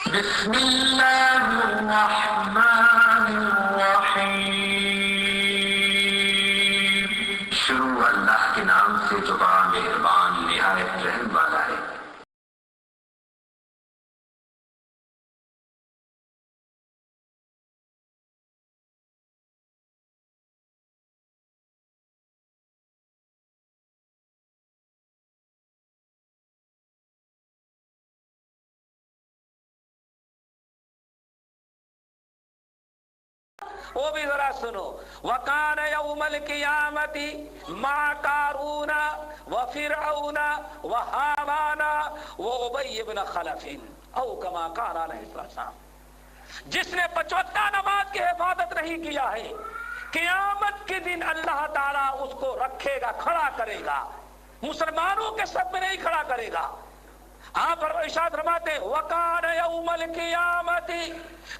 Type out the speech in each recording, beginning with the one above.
بسم اللہ الرحمن الرحیم۔ شروع اللہ کے نام سے جو بڑا مہربان نہایت رحم والا ہے۔ وہ بھی ذرا سنو، وَقَانَ يَوْمَ الْقِيَامَةِ مَعَ قَارُونَ وَفِرْعَوْنَ وَحَامَانَ وَأُبَيِّ بْنَ خَلَفٍ او کما قال علیہ السلام۔ جس نے 55 نماز کی حفاظت نہیں کیا ہے، قیامت کے دن اللہ تعالیٰ اس کو رکھے گا، کھڑا کرے گا، مسلمانوں کے سب میں نہیں کھڑا کرے گا۔ آپ ارشاد فرماتے ہیں وَقَانَ يَوْمَ الْقِيَامَةِ،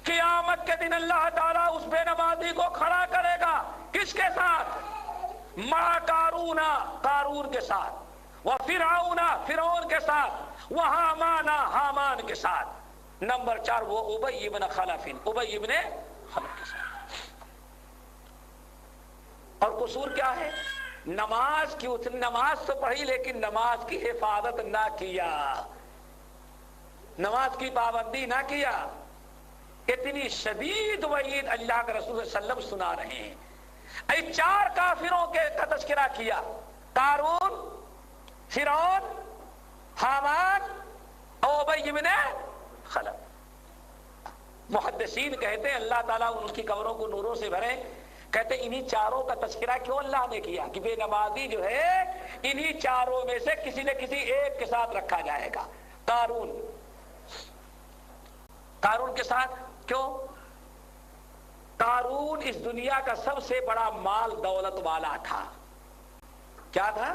قیامت کے دن اللہ تعالیٰ اس بے نمازی کو کھڑا کرے گا، کس کے ساتھ؟ مَعَ قَارُونَ، قارون کے ساتھ، وَفِرْعَوْنَ، فرعون کے ساتھ، وَحَامَانَ، حامان کے ساتھ۔ نمبر 4 وہ ابی بن خلف، ابی بن خلف کے ساتھ۔ اور قصور کیا ہے؟ نماز کی نماز تو پڑھی لیکن نماز کی حفاظت نہ کیا، نماز کی پابندی نہ کیا۔ اتنی شدید وعید اللہ کے رسول صلی اللہ علیہ وسلم سنا رہے ہیں۔ 4 کافروں کے کا تذکرہ کیا، قارون، فرعون، حامان اور ابی بن خلف۔ محدثین کہتے ہیں اللہ تعالیٰ ان کی قبروں کو نوروں سے بھرے، کہتے ہیں انہی 4 کا تذکرہ کیوں اللہ نے کیا کہ بے نمازی جو ہے انہی 4 میں سے کسی نہ کسی ایک کے ساتھ رکھا جائے گا۔ قارون کے ساتھ کیوں؟ قارون اس دنیا کا سب سے بڑا مال دولت والا تھا۔ کیا تھا؟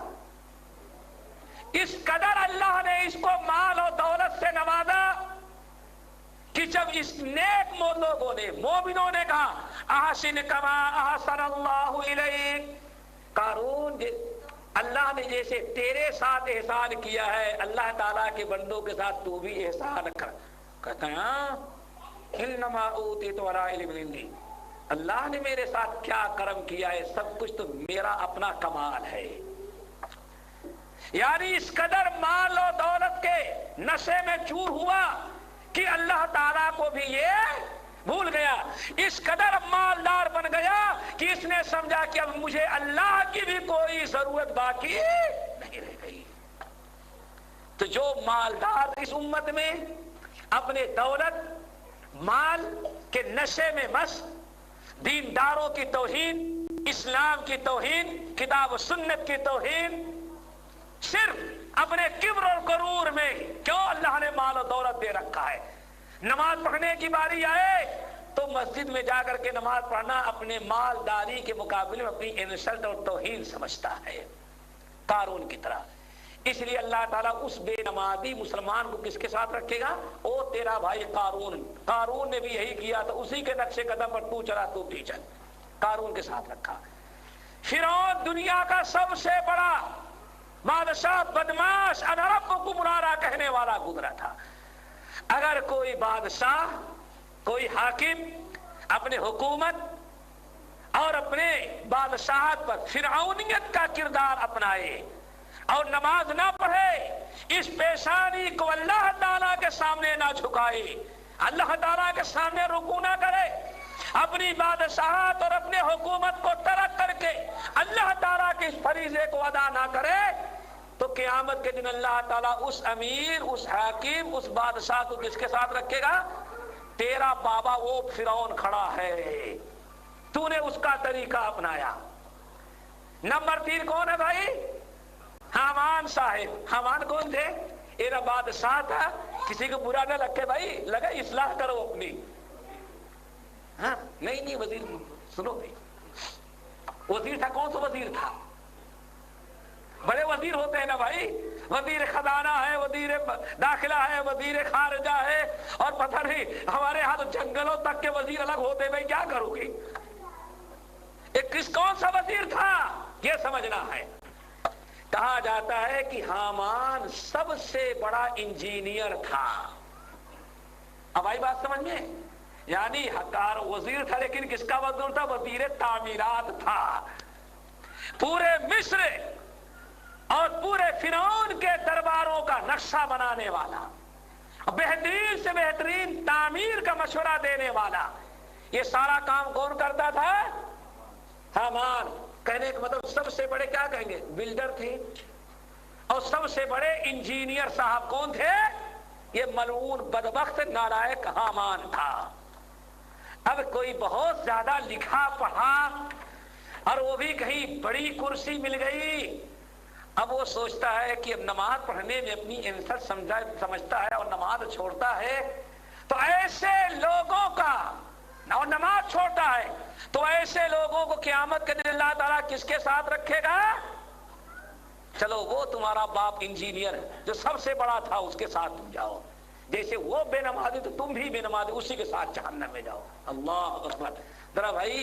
اس قدر اللہ نے اس کو مال اور دولت سے نوازا کہ جب اس نیک لوگوں نے، مومنوں نے کہا احسن کما احسن اللہ الیک، قارون اللہ نے جیسے تیرے ساتھ احسان کیا ہے اللہ تعالیٰ کے بندوں کے ساتھ تو بھی احسان کر۔ کہتا ہے انما اوتیت علی علم عندی، اللہ نے میرے ساتھ کیا کرم کیا ہے، سب کچھ تو میرا اپنا کمال ہے۔ یعنی اس قدر مال و دولت کے نشے میں چور ہوا کہ اللہ تعالیٰ کو بھی یہ بھول گیا، اس قدر مالدار بن گیا کہ اس نے سمجھا کہ اب مجھے اللہ کی بھی کوئی ضرورت باقی نہیں رہ گئی۔ تو جو مالدار اس امت میں اپنے دولت مال کے نشے میں مست، دینداروں کی توہین، اسلام کی توہین، کتاب و سنت کی توہین، صرف اپنے کبر اور غرور میں کیوں اللہ نے مال و دولت دے رکھا ہے۔ نماز پڑھنے کی باری آئے تو مسجد میں جا کر کے نماز پڑھنا اپنے مالداری کے مقابلے میں اپنی انسلٹ اور توہین سمجھتا ہے، قارون کی طرح۔ اس لیے اللہ تعالیٰ اس بے نمازی مسلمان کو کس کے ساتھ رکھے گا؟ او تیرا بھائی قارون۔ قارون نے بھی یہی کیا تو اسی کے نقش قدم پر تو چلا تو بھی چل، قارون کے ساتھ رکھا۔ فرعون دنیا کا سب سے بڑا بادشاہ، بدماش، انا ربکم الأعلی کہنے والا گزرا تھا۔ اگر کوئی بادشاہ، کوئی حاکم اپنے حکومت اور اپنے بادشاہت پر فرعونیت کا کردار اپنائے اور نماز نہ پڑھے، اس پیشانی کو اللہ تعالیٰ کے سامنے نہ جھکائے، اللہ تعالیٰ کے سامنے رکوع نہ کرے، اپنی بادشاہت اور اپنے حکومت کو ترک کر کے اللہ تعالیٰ کے اس فریضے کو ادا نہ کرے، تو قیامت کے دن اللہ تعالیٰ اس امیر، اس حاکم، اس بادشاہ کو کس کے ساتھ رکھے گا؟ تیرا بابا وہ فرعون کھڑا ہے، تو نے اس کا طریقہ اپنایا۔ نمبر 3 کون ہے بھائی؟ حامان صاحب۔ حامان کون تھے؟ ایرا بادشاہ تھا، کسی کو برا نہ لگے بھائی، لگا اصلاح کرو اپنی۔ ہاں نہیں وزیر سنو بھائی، وزیر تھا، کون سا وزیر تھا؟ بڑے وزیر ہوتے ہیں نا بھائی، وزیر خزانہ ہے، وزیر داخلہ ہے، وزیر خارجہ ہے، اور پتہ نہیں ہمارے ہاں تو جنگلوں تک کے وزیر الگ ہوتے ہیں۔ بھائی کیا کرو گے؟ کون سا وزیر تھا یہ سمجھنا ہے۔ کہا جاتا ہے کہ حامان سب سے بڑا انجینئر تھا، اب آئی بات سمجھ میں؟ یعنی حقار وزیر تھا لیکن کس کا وزیر تھا؟ وزیر تعمیرات تھا. پورے مصر اور پورے فرعون کے درباروں کا نقشہ بنانے والا، بہترین سے بہترین تعمیر کا مشورہ دینے والا. یہ سارا کام کون کرتا تھا؟ حامان. کہنے کا مطلب سب سے بڑے کیا کہیں گے؟ بلڈر تھے. اور سب سے بڑے انجینئر صاحب کون تھے؟ یہ ملعون بدبخت نالائق حامان تھا. اب کوئی بہت زیادہ لکھا پڑھا اور وہ بھی کہیں بڑی کرسی مل گئی، اب وہ سوچتا ہے کہ اب نماز پڑھنے میں اپنی انصت سمجھتا ہے اور نماز چھوڑتا ہے. تو ایسے لوگوں کا، اور نماز چھوڑتا ہے تو ایسے لوگوں کو قیامت کے دن اللہ تعالیٰ کس کے ساتھ رکھے گا؟ چلو وہ تمہارا باپ انجینئر جو سب سے بڑا تھا اس کے ساتھ تم جاؤ، جیسے وہ بے نمازی تو تم بھی بے نمازی، اسی کے ساتھ جہنم میں جاؤ. اللہ اکبر. ذرا بھائی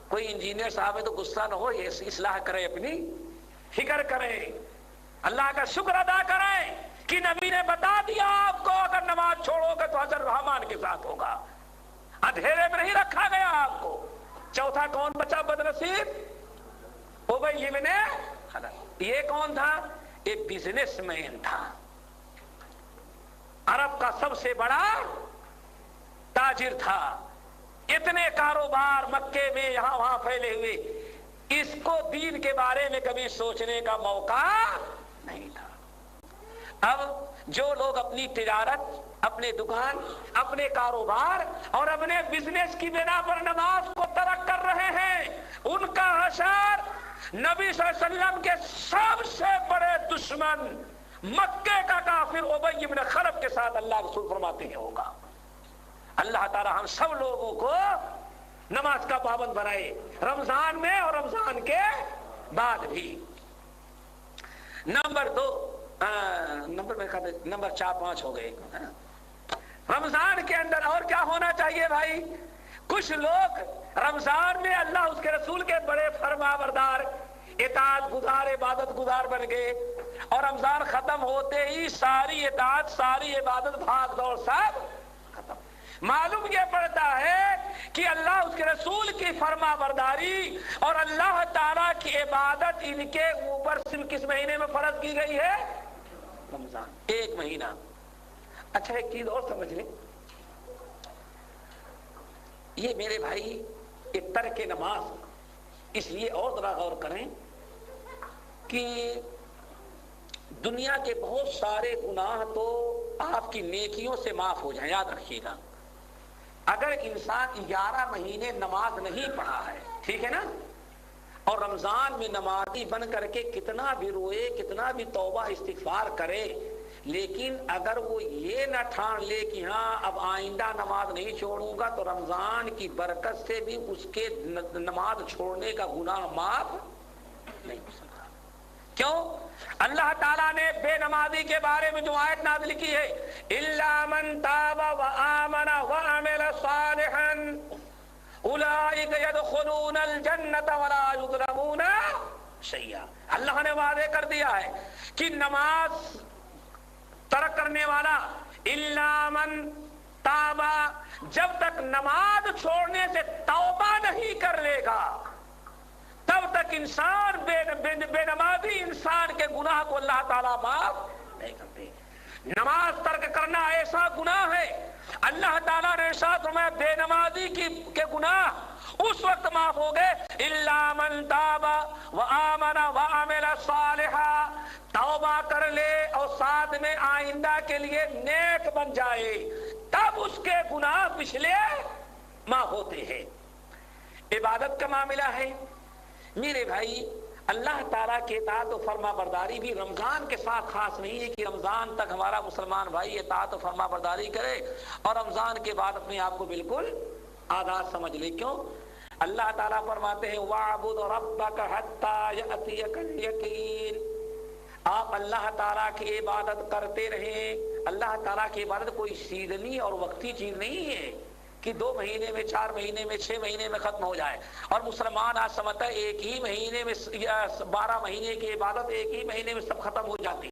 کوئی انجینئر صاحب ہے تو غصہ نہ ہو، یہ اصلاح کرے، اپنی فکر کرے، اللہ کا شکر ادا کریں کہ نبی نے بتا دیا آپ کو اگر نماز چھوڑو گے تو حضرت رحمان کے ساتھ ہوگا. اندھیرے میں نہیں رکھا گیا آپ کو. چوتھا کون بچا بدنصیب؟ ابی بن خلف. یہ کون تھا؟ ایک بزنس مین تھا، عرب کا سب سے بڑا تاجر تھا. اتنے کاروبار مکے میں یہاں وہاں پھیلے ہوئے، اس کو دین کے بارے میں کبھی سوچنے کا موقع نہیں تھا. اب جو لوگ اپنی تجارت، اپنے دکان، اپنے کاروبار اور اپنے بزنس کی بنا پر نماز کو ترک کر رہے ہیں، ان کا حشر نبی صلی اللہ علیہ وسلم کے سب سے بڑے دشمن مکے کا کافر ابی بن خلف کے ساتھ اللہ رسول فرماتے ہیں ہوگا. اللہ تعالی ہم سب لوگوں کو نماز کا پابند بنائے، رمضان میں اور رمضان کے بعد بھی. نمبر 2 نمبر 4-5 ہو گئے. رمضان کے اندر اور کیا ہونا چاہیے بھائی؟ کچھ لوگ رمضان میں اللہ اس کے رسول کے بڑے فرما بردار، اطاعت گزار، عبادت گزار بن گئے، اور رمضان ختم ہوتے ہی ساری اطاعت، ساری عبادت، بھاگ دوڑ سب ختم. معلوم یہ پڑتا ہے کہ اللہ اس کے رسول کی فرما برداری اور اللہ تعالیٰ کی عبادت ان کے اوپر صرف کس مہینے میں فرض کی گئی ہے؟ رمضان. 1 مہینہ. اچھا ایک چیز اور سمجھ لیں، یہ میرے بھائی ترک نماز اس لیے اور ذرا غور کریں کہ دنیا کے بہت سارے گناہ تو آپ کی نیکیوں سے معاف ہو جائیں. یاد رکھیے گا، اگر انسان 11 مہینے نماز نہیں پڑھا ہے، ٹھیک ہے نا، اور رمضان میں نمازی بن کر کے کتنا بھی روئے، کتنا بھی توبہ استغفار کرے، لیکن اگر وہ یہ نہ ٹھان لے کہ ہاں اب آئندہ نماز نہیں چھوڑوں گا، تو رمضان کی برکت سے بھی اس کے نماز چھوڑنے کا گناہ معاف نہیں ہو سکتا. کیوں؟ اللہ تعالیٰ نے بے نمازی کے بارے میں جو آیت نازل کی ہے، الا من تاب وآمن وعمل صالحا اولئک يدخلون الجنة ولا يظلمون شیئا. اللہ نے وعدے کر دیا ہے کہ نماز ترک کرنے والا، الا من تابا، جب تک نماز چھوڑنے سے توبہ نہیں کر لے گا تب تک انسان بے نمازی انسان کے گناہ کو اللہ تعالیٰ معاف نہیں کرتے. نماز ترک کرنا ایسا گناہ ہے، اللہ تعالیٰ نے ارشاد فرمایا بے نمازی کے گناہ اس وقت معاف ہو گئے الا من تاب وآمن وعمل صالحا، توبہ کر لے اور ساتھ میں آئندہ کے لیے نیک بن جائے، تب اس کے گناہ پچھلے معاف ہوتے ہیں. عبادت کا معاملہ ہے میرے بھائی، اللہ تعالیٰ کے اطاعت و فرما برداری بھی رمضان کے ساتھ خاص نہیں ہے کہ رمضان تک ہمارا مسلمان بھائی اطاعت و فرما برداری کرے اور رمضان کے بعد اپنے آپ کو بالکل آزاد سمجھ لے. کیوں؟ اللہ تعالیٰ فرماتے ہیں وَاعْبُدْ رَبَّكَ حَتَّى يَأْتِيَكَ الْيَقِينُ، آپ اللہ تعالیٰ کی عبادت کرتے رہیں. اللہ تعالیٰ کی عبادت کوئی سیزنی اور وقتی چیز نہیں ہے کہ 2 مہینے میں، 4 مہینے میں، 6 مہینے میں ختم ہو جائے. اور مسلمان آج سمجھتا ہے ایک ہی مہینے میں 12 مہینے کی عبادت ایک ہی مہینے میں سب ختم ہو جاتی